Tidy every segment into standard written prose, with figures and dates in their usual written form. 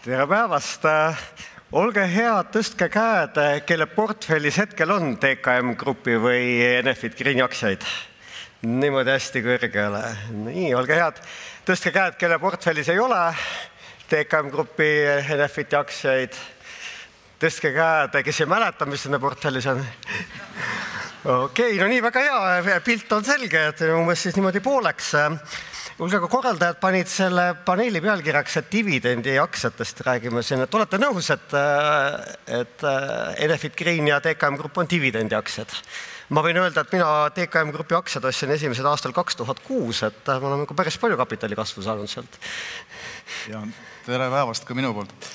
Tere päevast! Olge head, tõstke käed, kelle portfellis hetkel on TKM Grupi või Enefit Greeni aktsiaid. Niimoodi hästi kõrgele. Nii, olge head, tõstke käed, kelle portfellis ei ole TKM Grupi Enefiti aktsiaid. Tõstke käed, kes ei mäleta, mis nende portfellis on. Okei, no nii väga hea, pilt on selge, et umbes siis niimoodi pooleks. Kuulge, aga korraldajad panid selle paneeli pealkirjaks, et dividendi aktsiatest räägime siin. Et olete nõus, et Enefit Green ja TKM Grupp on dividendi aktsiad? Ma võin öelda, et mina TKM Grupi aktsiad ostsin esimesed aastal 2006, et ma olen päris palju kapitali kasvu saanud sealt. Ja tere päevast ka minu poolt.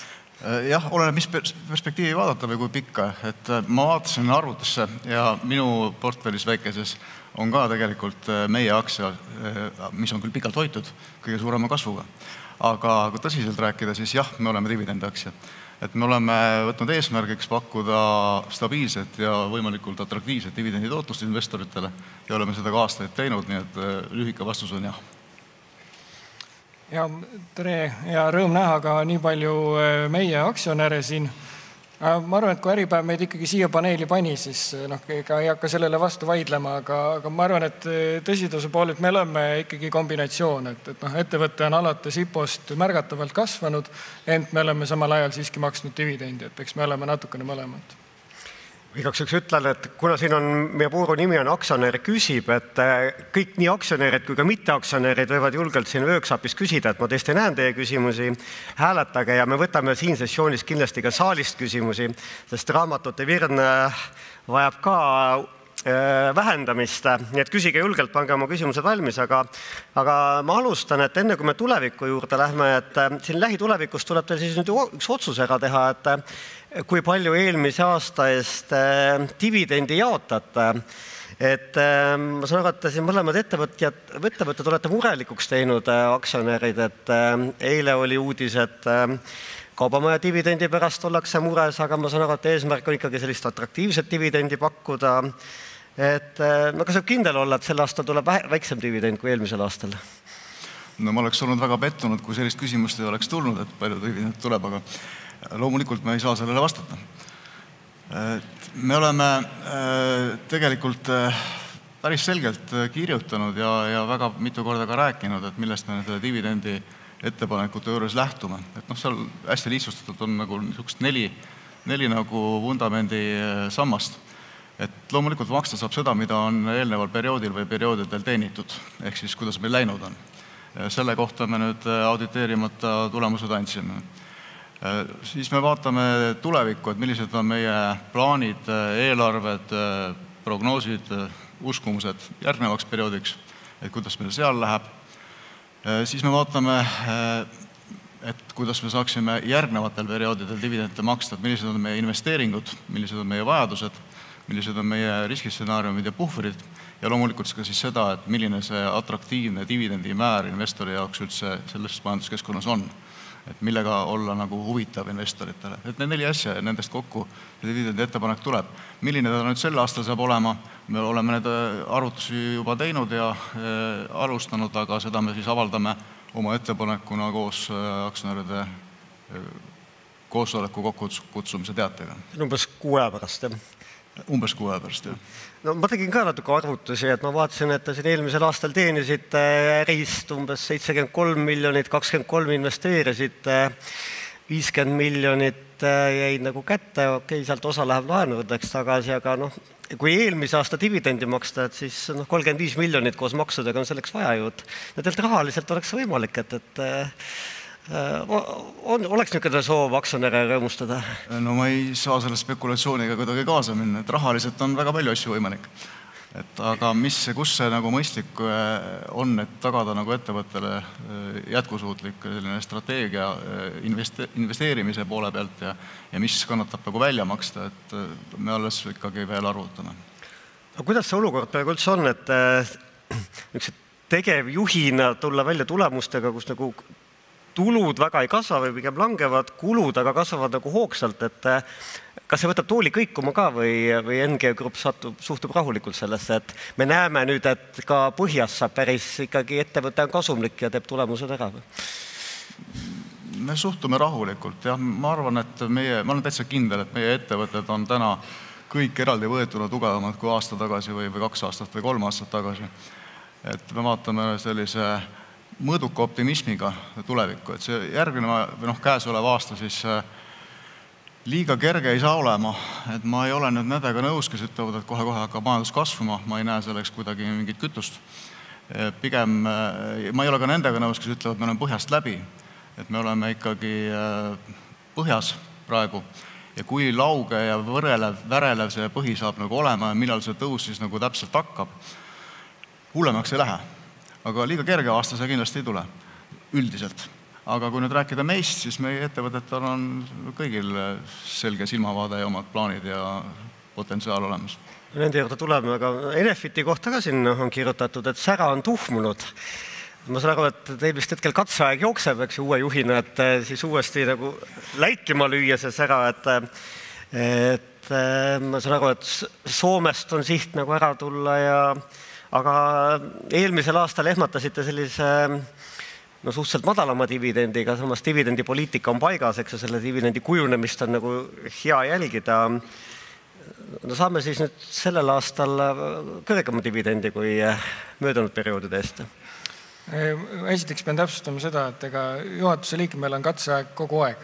Jah, oleneb, mis perspektiivi vaadata või kui pikka. Et ma vaatasin arvutisse ja minu portfellis väikeses on ka tegelikult meie aktsia, mis on küll pikalt hoitud, kõige suurema kasvuga. Aga kui tõsiselt rääkida, siis jah, me oleme dividendi aktsia. Et me oleme võtnud eesmärgiks pakkuda stabiilset ja võimalikult atraktiivset dividendi tootlust investoritele ja oleme seda ka aastaid teinud, nii et lühike vastus on jah. Ja tere ja rõõm näha ka nii palju meie aktsionäre siin. Ma arvan, et kui Äripäev meid ikkagi siia paneeli pani, siis ega ei hakka sellele vastu vaidlema, aga ma arvan, et tõsiduse pool, et me oleme ikkagi kombinatsioon, et ettevõte on alates IPO-st märgatavalt kasvanud, ent me oleme samal ajal siiski maksnud dividendi, et eks me oleme natukene mõlemad. Igaks üks ütlen, et kuna siin on meie vooru nimi on aktsionär küsib, et kõik nii aktsionärid kui ka mitteaktsionärid võivad julgelt siin Workshopis küsida, et ma tõesti näen teie küsimusi, hääletage ja me võtame siin sessioonis kindlasti ka saalist küsimusi, sest raamatute virn vajab ka vähendamist, nii et küsige julgelt, pange oma küsimused valmis, aga ma alustan, et enne kui me tuleviku juurde lähme, et siin lähitulevikus tuleb teil siis nüüd üks otsus ära teha, et kui palju eelmise aasta eest dividendi jaotate. Et ma saan aru, et siin mõlemad ettevõtted olete murelikuks teinud aktsionärid, et eile oli uudis, et kaubamaja dividendi pärast ollakse mures, aga ma saan aru, et eesmärk on ikkagi sellist atraktiivset dividendi pakkuda. Et kas võib kindel olla, et sel aastal tuleb väiksem dividend kui eelmisel aastal? No ma oleks olnud väga pettunud, kui sellist küsimust ei oleks tulnud, et palju dividend tuleb, aga loomulikult me ei saa sellele vastata. Me oleme tegelikult päris selgelt kirjutanud ja väga mitu korda ka rääkinud, et millest me nende dividendi ettepanekute juures lähtume. Et seal hästi lihtsustatud on nagu neli nagu vundamendi sammast. Et loomulikult maksta saab seda, mida on eelneval perioodil või perioodidel teenitud, ehk siis kuidas meil läinud on. Selle kohta me nüüd auditeerimata tulemused andsime. Siis me vaatame tulevikku, et millised on meie plaanid, eelarved, prognoosid, uskumused järgnevaks perioodiks, et kuidas meil seal läheb. Siis me vaatame, et kuidas me saaksime järgnevatel perioodidel dividende maksta, et millised on meie investeeringud, millised on meie vajadused, millised on meie riskistsenaariumid ja puhverid ja loomulikult ka siis seda, et milline see atraktiivne dividendi määr investori jaoks üldse selles majanduskeskkonnas on. Et millega olla nagu huvitav investoritele. Et need 4 asja ja nendest kokku dividendi ettepanek tuleb. Milline ta nüüd sel aastal saab olema? Me oleme need arvutusi juba teinud ja alustanud, aga seda me siis avaldame oma ettepanekuna koos aktsionäride koosoleku kokkukutsumise teatega. Umbes 6 aja pärast, jah? Umbes 6 aja pärast, jah. No ma tegin ka natuke arvutusi, et ma vaatasin, et siin eelmisel aastal teenisite ärist umbes 73 miljonit, 23 investeerisite, 50 miljonit jäid nagu kätte, okei, sealt osa läheb laenudeks tagasi, aga kui eelmise aasta dividendi maksta, et siis 35 miljonit koos maksudega on selleks vaja ju. Nendelt rahaliselt oleks võimalik, et oleks niisugune soov aktsionäre rõõmustada? No ma ei saa selle spekulatsiooniga kuidagi kaasa minna, et rahaliselt on väga palju asju võimalik. Aga kus see nagu mõistlik on, et tagada nagu ettevõttele jätkusuutlik strateegia investeerimise poole pealt ja mis kannatab nagu välja maksta, et me alles ikkagi veel arvutame. Kuidas see olukord praegu üldse on, et tegevjuhina tulla välja tulemustega, kus nagu tulud väga ei kasva või pigem langevad, kulud aga kasvavad nagu hoogsalt, et kas see võtab tooli kõikuma ka või NG Grupp suhtub rahulikult sellesse, et me näeme nüüd, et ka põhjas saab päris ikkagi ettevõte on kasumlik ja teeb tulemused ära? Me suhtume rahulikult, jah. Ma arvan, et ma olen täitsa kindel, et meie ettevõtted on täna kõik eraldi võetuna tugevamad kui aasta tagasi või 2 aastat või 3 aastat tagasi. Et me vaatame sellise mõõduka optimismiga tulevikku, et see järgmine käesolev aasta siis liiga kerge ei saa olema, et ma ei ole nüüd nendega nõus, kes ütlevad, et kohe-kohe hakkab majandus kasvama, ma ei näe selleks kuidagi mingit kütust. Pigem ma ei ole ka nendega nõus, kes ütlevad, et me oleme põhjast läbi, et me oleme ikkagi põhjas praegu ja kui lauge ja värelev see põhi saab nagu olema ja millal see tõus siis nagu täpselt hakkab, hullemaks ei lähe. Aga liiga kerge aasta see kindlasti ei tule, üldiselt. Aga kui nüüd rääkida meist, siis meie ettevõtetel on kõigil selge silmavaade ja omad plaanid ja potentsiaal olemas. Nende juurde tuleme, aga Enefiti kohta ka siin on kirjutatud, et sära on tuhmunud. Ma saan aru, et teil vist hetkel katseaeg jookseb, eks uue juhina, et siis uuesti nagu läikima lüüa see sära, et ma saan aru, et Soomest on siht nagu ära tulla aga eelmisel aastal ehmatasite sellise suhteliselt madalama dividendiga, samas dividendipoliitika on paigas, eks selle dividendi kujunemist on nagu hea jälgida. Saame siis nüüd sellel aastal kõrgema dividendi kui möödunud perioodide eest. Esiteks pean täpsustama seda, et ega juhatuse liikmel on katseaeg kogu aeg.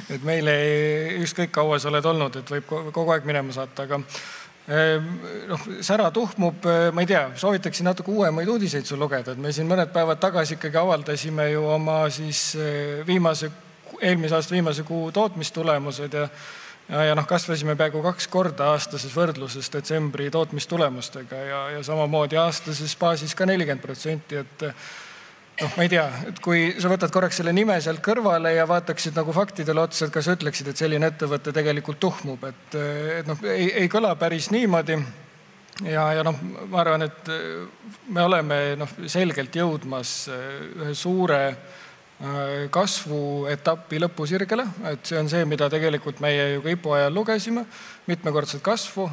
Et meile ükskõik kaua sa oled olnud, et võib kogu aeg minema saata, aga sära tuhmub, ma ei tea, soovitaksin natuke uuemaid uudiseid sul lugeda, et me siin mõned päevad tagasi ikkagi avaldasime ju oma siis eelmise aasta viimase kuu tootmistulemused ja kasvasime peaaegu 2 korda aastases võrdluses detsembri tootmistulemustega ja samamoodi aastases baasis ka 40%, et ma ei tea, et kui sa võtad korraks selle nime sealt kõrvale ja vaataksid nagu faktidele otsa, et kas ütleksid, et selline ettevõte tegelikult tuhmub, et ei kõla päris niimoodi ja ma arvan, et me oleme selgelt jõudmas ühe suure kasvu etappi lõpusirgele, et see on see, mida tegelikult meie ju ka IPO ajal lugesime, mitmekordset kasvu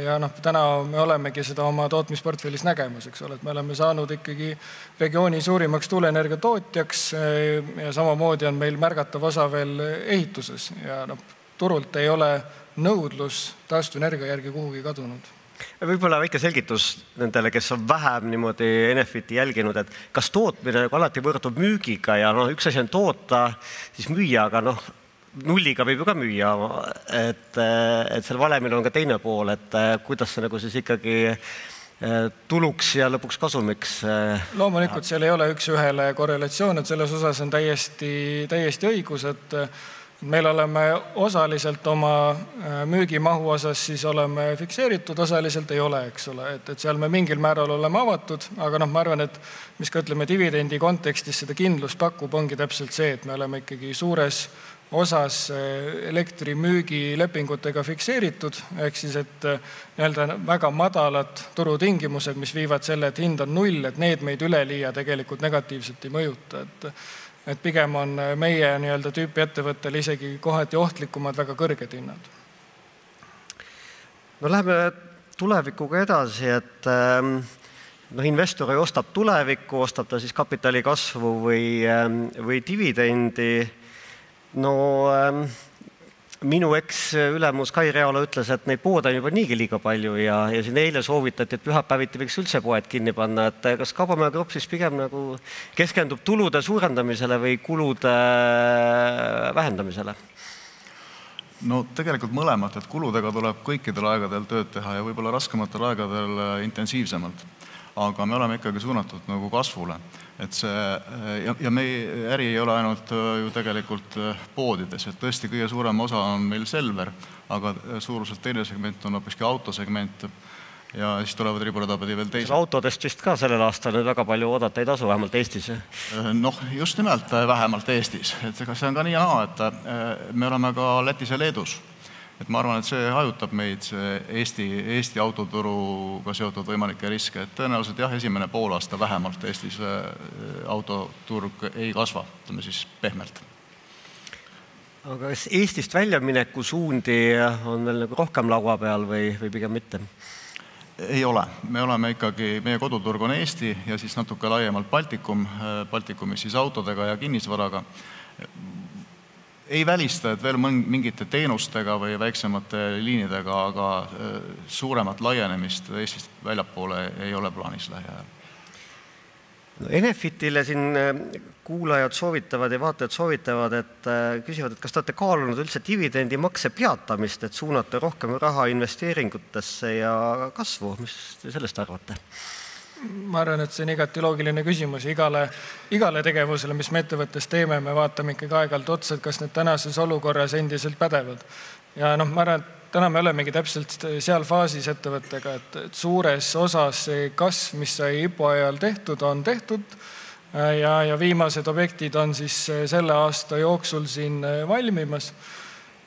ja täna me olemegi seda oma tootmisportfellis nägemas, eks ole, et me oleme saanud ikkagi regiooni suurimaks tuuleenergia tootjaks ja samamoodi on meil märgatav osa veel ehituses ja turult ei ole nõudlus taastuvenergia järgi kuhugi kadunud. Võib-olla väike selgitus nendele, kes on vähem niimoodi Enefiti jälginud, et kas tootmine alati võrdub müügiga ja üks asi on toota, siis müüa, aga nulliga võib ju ka müüa, et seal valemil on ka teine pool, et kuidas see nagu siis ikkagi tuluks ja lõpuks kasumiks. Loomulikult seal ei ole üks ühele korrelatsioon, et selles osas on täiesti õigus, et meil oleme osaliselt oma müügimahu osas siis oleme fikseeritud, osaliselt ei ole, eks ole, et seal me mingil määral oleme avatud, aga ma arvan, et mis ka ütleme dividendi kontekstis seda kindlust pakub, ongi täpselt see, et me oleme ikkagi suures osas elektrimüügilepingutega fikseeritud, ehk siis, et väga madalad turutingimused, mis viivad selle, et hind on 0, et need meid üleliia tegelikult negatiivselt ei mõjuta, et pigem on meie tüüpi ettevõttel isegi kohati ohtlikumad väga kõrged hinnad. Läheme tulevikuga edasi, et investor ostab tulevikku, ostab ta siis kapitali kasvu või dividendi. Minu eks-ülemus Kai Realo ütles, et neid poode on juba niigi liiga palju ja siin eile soovitati, et pühapäeviti võiks üldse poed kinni panna, et kas Kaubamaja Grupp siis pigem nagu keskendub tulude suurendamisele või kulude vähendamisele? Tegelikult mõlemat, et kuludega tuleb kõikidel aegadel tööd teha ja võib-olla raskematel aegadel intensiivsemalt. Aga me oleme ikkagi suunatud nagu kasvule. Et ja meie äri ei ole ainult ju tegelikult poodides, et tõesti kõige suurem osa on meil Selver, aga suuruselt teine segment on hoopiski autosegment ja siis tulevad riburadapidi veel teised. Autodest vist ka sellel aastal väga palju oodata ei tasu, vähemalt Eestis. Just nimelt vähemalt Eestis. Et see on ka nii ja naa, et me oleme ka Lätis ja Leedus. Et ma arvan, et see hajutab meid Eesti autoturuga seotud võimalikke riske. Et tõenäoliselt esimene poolaasta vähemalt Eestis autoturg ei kasva, ütleme siis pehmelt. Aga kas Eestist väljamineku suundi on veel rohkem laua peal või pigem mitte? Ei ole. Me oleme ikkagi, meie koduturg on Eesti ja siis natuke laiemalt Baltikumis siis autodega ja kinnisvaraga. ei välista, et veel mingite teenustega või väiksemate liinidega, aga suuremat laienemist Eestist väljapoole ei ole plaanis lähiajal. No, Enefitile siin kuulajad soovitavad ja vaatajad soovitavad, et küsivad, et kas te olete kaalunud üldse dividendimakse peatamist, et suunata rohkem raha investeeringutesse ja kasvu. Mis te sellest arvate? Ma arvan, et see on igati loogiline küsimus. Igale tegevusele, mis me ettevõttes teeme, me vaatame ikkagi aeg-ajalt otsa, et kas need tänases olukorras endiselt pädevad. Ja ma arvan, et täna me olemegi täpselt seal faasis ettevõttega, et suures osas see kasv, mis sai IPO ajal tehtud, on tehtud ja viimased objektid on siis selle aasta jooksul siin valmimas.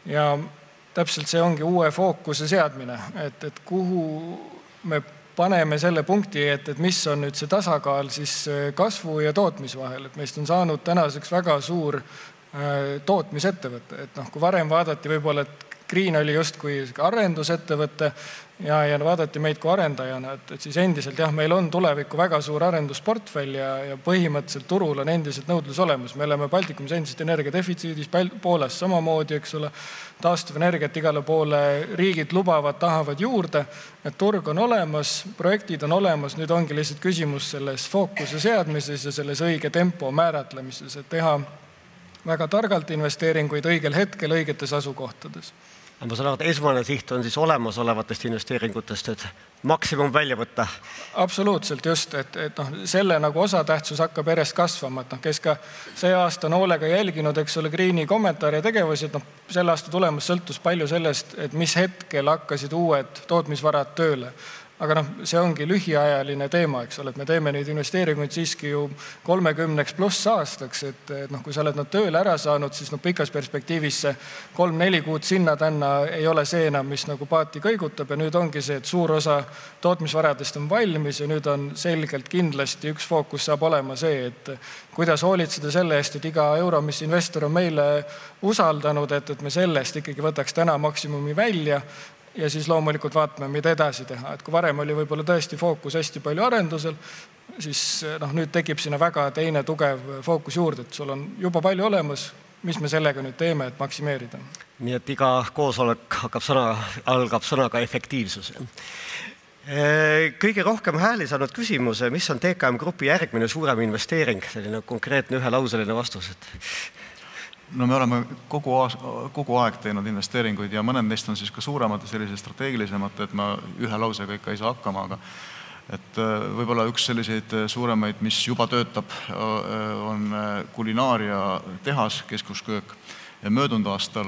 Ja täpselt see ongi uue fookuse seadmine, et kuhu me paneme selle punkti, et mis on nüüd see tasakaal siis kasvu ja tootmise vahel. Et meist on saanud tänaseks väga suur tootmisettevõte. Et kui varem vaadati võib-olla, et Green oli justkui arendusettevõte ja vaadati meid kui arendajana, et siis endiselt meil on tuleviku väga suur arendusportfell ja põhimõtteliselt turul on endiselt nõudlus olemas. Me oleme Baltikumis endiselt energiadefitsiidis, Poolas samamoodi, eks ole, taastuvenergiat igale poole riigid lubavad, tahavad juurde, et turg on olemas, projektid on olemas, nüüd ongi lihtsalt küsimus selles fookuse seadmises ja selles õige tempo määratlemises, et teha väga targalt investeeringuid õigel hetkel õigetes asukohtades. Ma saan aru, et esmane siht on siis olemasolevatest investeeringutest, et maksimum välja võtta. Absoluutselt just, et selle osatähtsus hakkab järjest kasvama. Et kes ka see aasta on hoolega jälginud, eks ole, Greeni kommentaari ja tegevusi, et selle aasta tulemus sõltus palju sellest, et mis hetkel hakkasid uued tootmisvarad tööle. Aga see ongi lühiajaline teema, eks ole, et me teeme neid investeeringuid siiski ju 30 pluss aastaks, et kui sa oled nad tööle ära saanud, siis pikas perspektiivis see 3-4 kuud sinna-tänna ei ole see enam, mis paati kõigutab ja nüüd ongi see, et suur osa tootmisvaradest on valmis ja nüüd on selgelt kindlasti üks fookus saab olema see, et kuidas hoolitseda selle eest, et iga euro, mis investor on meile usaldanud, et me sellest ikkagi võtaks täna maksimumi välja ja siis loomulikult vaatame, mida edasi teha. Et kui varem oli võib-olla tõesti fookus hästi palju arendusel, siis nüüd tekib sinna väga teine tugev fookus juurde, et sul on juba palju olemas, mis me sellega nüüd teeme, et maksimeerida. Nii et iga koosolek algab sõnaga efektiivsus. Kõige rohkem hääli saanud küsimuse, mis on TKM Grupi järgmine suurem investeering, selline konkreetne ühelauseline vastus, et No me oleme kogu aeg teinud investeeringuid ja mõned neist on siis ka suuremad ja sellised strateegilisemad, et ma ühe lausega ikka ei saa hakkama, aga et võib-olla üks selliseid suuremaid, mis juba töötab, on kulinaaria tehas, keskusköök. Ja möödunud aastal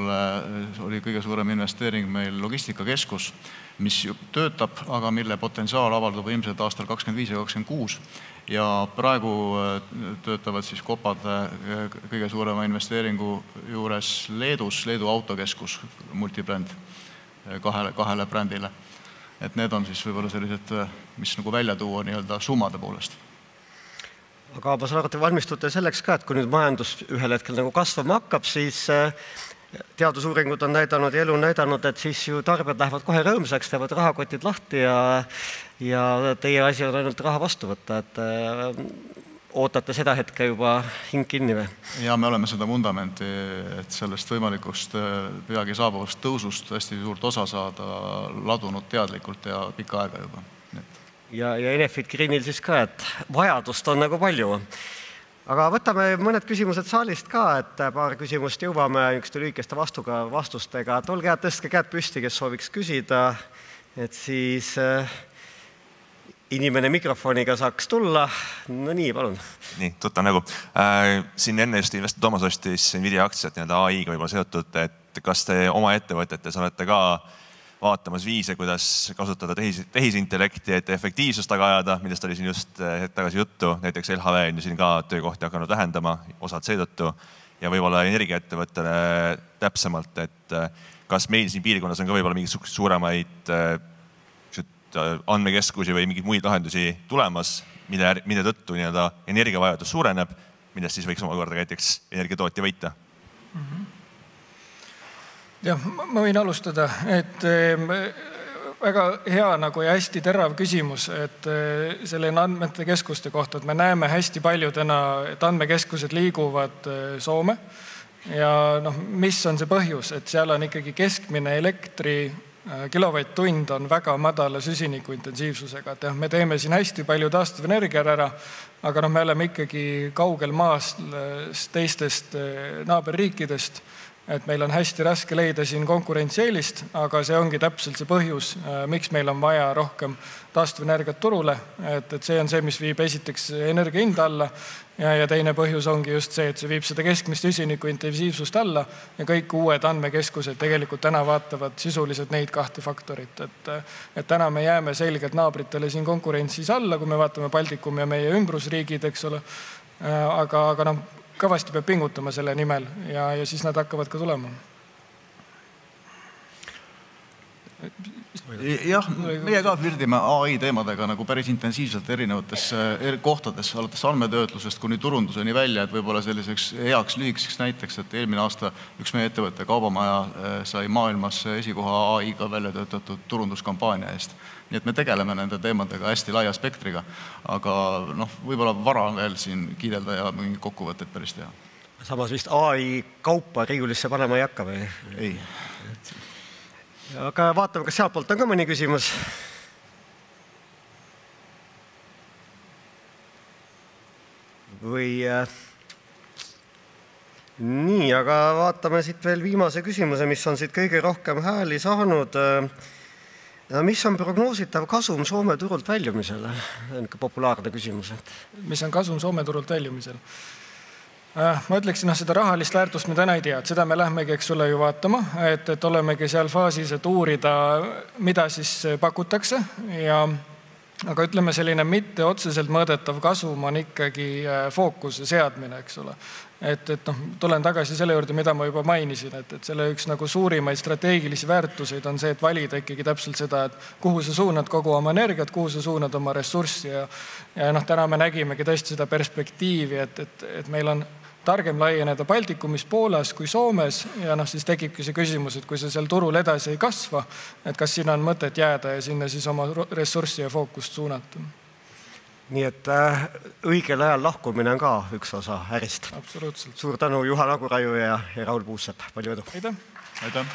oli kõige suurem investeering meil logistikakeskus, mis töötab, aga mille potentsiaal avaldub ilmselt aastal 25 ja 26. Ja praegu töötavad siis kopad kõige suurema investeeringu juures Leedus, Leedu autokeskus, multibränd kahele brändile. Et need on siis võib-olla sellised, mis välja tuua nii-öelda summade poolest. Aga ma saan aru, et valmistute selleks ka, et kui nüüd majandus ühel hetkel kasvama hakkab, siis teadusuuringud on näidanud ja elu näidanud, et siis ju tarbijad lähevad kohe rõõmsaks, teevad rahakotid lahti ja teie asi on ainult raha vastu võtta, et ootate seda hetke juba hing kinni või? Ja me oleme seda vundamenti, et sellest võimalikust peagi saabuvast tõusust hästi suurt osa saada ladunud teadlikult ja pikka aega juba. Ja Enefit Greenil siis ka, et vajadust on palju. Aga võtame mõned küsimused saalist ka, et paar küsimust jõuame ükste lühikeste vastustega. Et olge head, tõstke käed püsti, kes sooviks küsida, et siis inimene mikrofoniga saaks tulla. No nii, palun. Nii, tuttav nägu. Siin enne just investor Toomas ostis Nvidia aktsiat AI-ga võib-olla seotud, et kas te oma ettevõtetes olete ka vaatamas viise, kuidas kasutada tehisintellekti, et efektiivsust taga ajada, millest oli siin just hetk tagasi juttu. Näiteks LHV on siin ka töökohti hakanud vähendama, osad seetõttu. Ja võib-olla energiaettevõttele täpsemalt, et kas meil siin piirkonnas on ka võib-olla mingid suuremaid andmekeskusi või mingeid muid lahendusi tulemas, mille tõttu energiavajadus suureneb, millest siis võiks omakorda näiteks energiatootja võita? Jah, ma võin alustada, et väga hea nagu ja hästi terav küsimus, et selline andmete keskuste kohta, et me näeme hästi palju täna, et andmekeskused liiguvad Soome ja mis on see põhjus, et seal on ikkagi keskmine elektri kilovatt-tund on väga madala süsiniku intensiivsusega, et me teeme siin hästi palju taastuvenergia ära, aga me oleme ikkagi kaugel maast teistest naaberriikidest, et meil on hästi raske leida siin konkurentsieelist, aga see ongi täpselt see põhjus, miks meil on vaja rohkem taastuvenergiat turule, et see on see, mis viib esiteks energia hinda alla ja teine põhjus ongi just see, et see viib seda keskmist süsiniku intensiivsust alla ja kõik uued andmekeskused tegelikult täna vaatavad sisuliselt neid kahte faktorit, et täna me jääme selgelt naabritele siin konkurentsis alla, kui me vaatame Baltikum ja meie ümbrusriigid, eks ole, aga kõvasti peab pingutama selle nimel ja siis nad hakkavad ka tulema. Jah, meie ka virdime AI teemadega nagu päris intensiivselt erinevates kohtades, alates andmetöötlusest kuni turunduseni välja, et võib-olla selliseks heaks lühikeseks näiteks, et eelmine aasta üks meie ettevõtte Kaubamaja sai maailmas esikoha AI-ga välja töötatud turunduskampaania eest. Nii et me tegeleme nende teemadega hästi laia spektriga, aga võib-olla vara on veel siin kiidelda ja mingi kokkuvõtted päris teha. Samas vist AI kaupa riiulisse panema ei hakka või? Ei. Aga vaatame, kas sealt poolt on ka mõni küsimus. Või nii, aga vaatame siit veel viimase küsimuse, mis on siit kõige rohkem hääli saanud. Mis on prognoositav kasum Soome turult väljumisele? See on populaarne küsimus. Mis on kasum Soome turult väljumisel? Ma ütleksin, seda rahalist väärtust me täna ei tea, et seda me lähmegi, eks ole, ju vaatama, et olemegi seal faasis, et uurida, mida siis pakutakse aga ütleme, selline mitte otseselt mõõdetav kasum on ikkagi fookuse seadmine, eks ole. Et tulen tagasi selle juurde, mida ma juba mainisin, et selle üks nagu suurimaid strateegilisi väärtuseid on see, et valida ikkagi täpselt seda, et kuhu sa suunad kogu oma energiat, kuhu sa suunad oma ressurssi ja täna me nägimegi tõesti seda perspektiivi, et meil on targem laieneda Baltikumis, Poolas kui Soomes ja siis tekibki see küsimus, et kui see seal turul edasi ei kasva, et kas siin on mõtet jääda ja sinna siis oma ressurssi ja fookust suunata. Nii et õigel ajal lahkumine on ka üks osa ärist. Absoluutselt. Suur tänu Juhan Aguraiu ja Raul Puussepp. Palju edu. Aitäh. Aitäh.